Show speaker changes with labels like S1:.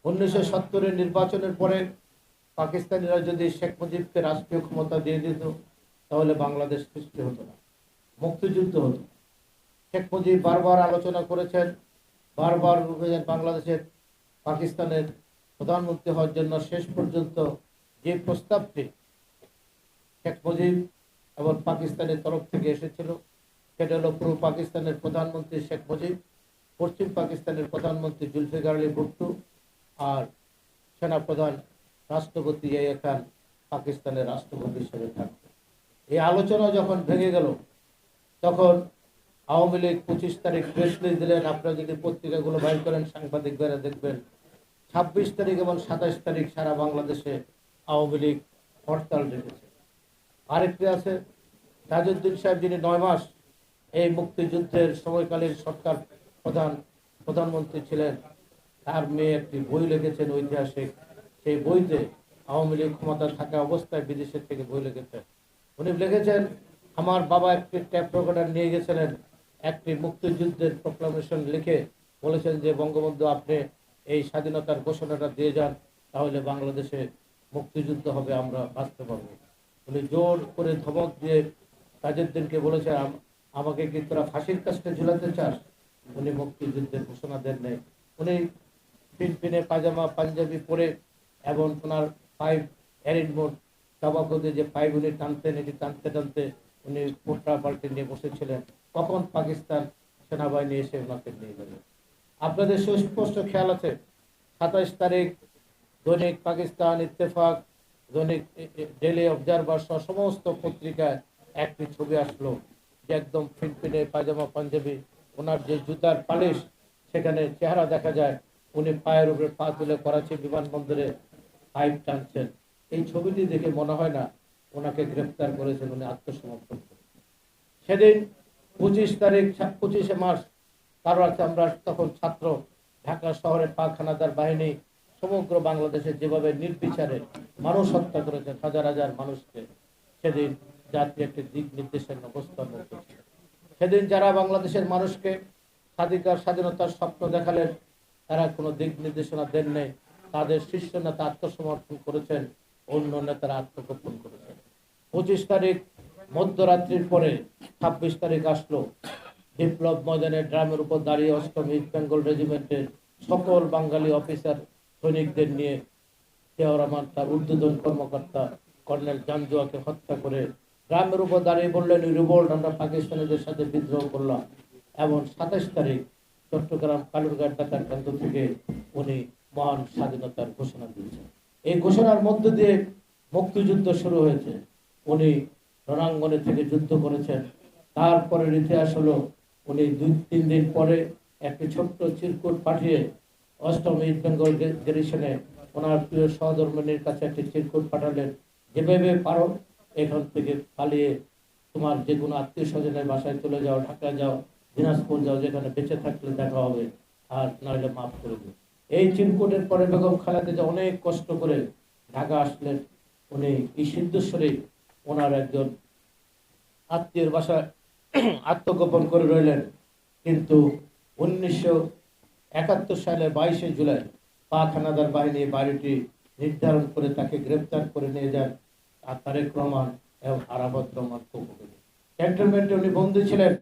S1: 1970-এর নির্বাচনের পরে পাকিস্তানিরা যদি শেখ মুজিবকে রাষ্ট্রীয় ক্ষমতা দিয়ে দিত, তাহলে বাংলাদেশ সৃষ্টি হতো না, মুক্তিযুদ্ধ হতো। শেখ মুজিব বারবার আলোচনা করেছেন, বারবার বাংলাদেশের পাকিস্তানের প্রধানমন্ত্রী হওয়ার জন্য শেষ পর্যন্ত যে প্রস্তাবটি শেখ মুজিব এবং পাকিস্তানের তরফ থেকে এসেছিল, সেটা হলো পূর্ব পাকিস্তানের প্রধানমন্ত্রী শেখ মুজিব, পশ্চিম পাকিস্তানের প্রধানমন্ত্রী জুলফিকার আলী ভুট্টো, আর সেনাপ্রধান রাষ্ট্রপতি ইয়াহিয়া খান পাকিস্তানের রাষ্ট্রপতি হিসেবে থাকবে। এই আলোচনা যখন ভেঙে গেল, তখন আওয়ামী লীগ 25 তারিখ প্রেস রিলিজ দিলেন। আপনারা যদি পত্রিকাগুলো বাইর করেন, সাংবাদিক ভাইরা দেখবেন 26 তারিখ এবং 27 তারিখ সারা বাংলাদেশে আওয়ামী লীগ হরতাল ডেকেছে। আরেকটি আছে তাজউদ্দিন সাহেব, যিনি 9 মাস এই মুক্তিযুদ্ধের সময়কালীন সরকার প্রধানমন্ত্রী ছিলেন। তার মেয়ে একটি বই লিখেছেন ঐতিহাসিক, সেই বইতে আওয়ামী লীগ ক্ষমতা থাকা অবস্থায় বিদেশের থেকে বই লিখেছেন। উনি লিখেছেন, আমার বাবা একটি ট্যাপ রেকর্ডার নিয়ে গেছিলেন, একটি মুক্তিযুদ্ধের প্রোক্লামেশন লিখে বলেছেন যে বঙ্গবন্ধু আপনি এই স্বাধীনতার ঘোষণাটা দিয়ে যান, তাহলে বাংলাদেশে মুক্তিযুদ্ধ হবে, আমরা বাঁচতে পারবো। উনি জোর করে ধমক দিয়ে তাজউদ্দিনকে বলেছেন, আমাকে কি তোরা ফাঁসির কাছে ঝুলাতে চাস? উনি মুক্তিযুদ্ধের ঘোষণা দেন নাই। উনি পিনপিনে পাজামা পাঞ্জাবি পরে এবং ওনার পাইপ মোড তাবাকুতে যে পাইপ উনি টানতেন, এটি টানতে টানতে উনি পোট্রা পাল্টে নিয়ে বসেছিলেন। কখন পাকিস্তান সেনাবাহিনী এসে ওনাকে নিয়ে গেল। আপনাদের সুস্পষ্ট খেয়াল আছে, 27 তারিখ দৈনিক পাকিস্তান, ইত্তেফাক, দৈনিক ডেলি অবজারভার সহ সমস্ত পত্রিকায় একটি ছবি আসলো যে একদম ফিনফিনে পায়জামা পাঞ্জাবি, ওনার যে জুতার পালিশ, সেখানে চেহারা দেখা যায় উনি পায়ের উপরে পা তুলে করাচি বিমানবন্দরে পাইপ টানছেন। এই ছবিটি দেখে মনে হয় না ওনাকে গ্রেফতার করেছেন, উনি আত্মসমর্পণ করেছেন। সেদিন 25 তারিখ, 25শে মার্চ, কারো আছে আমরা তখন ছাত্র, ঢাকা শহরে পাক হানাদার বাহিনী সমগ্র বাংলাদেশে যেভাবে নির্বিচারে মানুষ হত্যা করেছে, হাজার হাজার মানুষকে, সেদিন জাতি একটি দিক নির্দেশের অবস্থান ছিল। সেদিন যারা বাংলাদেশের মানুষকে স্বাধীনতার স্বপ্ন দেখালেন, তারা কোনো দিক নির্দেশনা দেন নাই। তাদের শীর্ষ নেতা আত্মসমর্পণ করেছেন, অন্য নেতারা আত্মগোপন করেছেন। 25 তারিখ মধ্যরাত্রির পরে 26 তারিখ আসলো। বিপ্লব ময়দানে ড্রামের উপর দাঁড়িয়ে 8ম ইস্ট বেঙ্গল রেজিমেন্টের সকল বাঙালি অফিসার সৈনিকদের নিয়ে জিয়াউর রহমান তার ঊর্ধ্বতন কর্মকর্তা কর্নেল জাঞ্জুয়াকে হত্যা করে ড্রামের উপর দাঁড়িয়ে বললেন, রিভোল্ট, আমরা পাকিস্তানিদের সাথে বিদ্রোহ করলাম। এবং 27 তারিখ চট্টগ্রাম কালুরঘাট ডাকাত কেন্দ্র থেকে উনি মহান স্বাধীনতার ঘোষণা দিয়েছেন। এই ঘোষণার মধ্য দিয়ে মুক্তিযুদ্ধ শুরু হয়েছে। উনি রণাঙ্গনে থেকে যুদ্ধ করেছেন। তারপরের ইতিহাস হলো, উনি 2-3 দিন পরে একটি ছোট্ট চিরকুট পাঠিয়ে 8ম ইস্ট বেঙ্গল গ্যারিসনে ওনার প্রিয় সহধর্মিণীর কাছে একটি চিরকুট পাঠালেন, যেভাবে পারো এখান থেকে পালিয়ে তোমার যে কোনো আত্মীয় স্বজনের বাসায় চলে যাও, ঢাকা যাও, দিনাজপুর যাও, যেখানে বেঁচে থাকলে দেখা হবে, আর নইলে মাফ করে দিও। এই চিরকুটের পরে বেগম খালেদা জিয়া অনেক কষ্ট করে ঢাকা আসলেন। উনি এই সিদ্ধেশ্বরে ওনার একজন আত্মীয়ের বাসায় আত্মগোপন করে রইলেন। কিন্তু 1971 সালে 22শে জুলাই পাক হানাদার বাহিনী বাড়িটি নির্ধারণ করে তাকে গ্রেফতার করে নিয়ে যান আর তারেক রহমান এবং আরাফাত রহমান ক্যান্টনমেন্টে উনি বন্দী ছিলেন।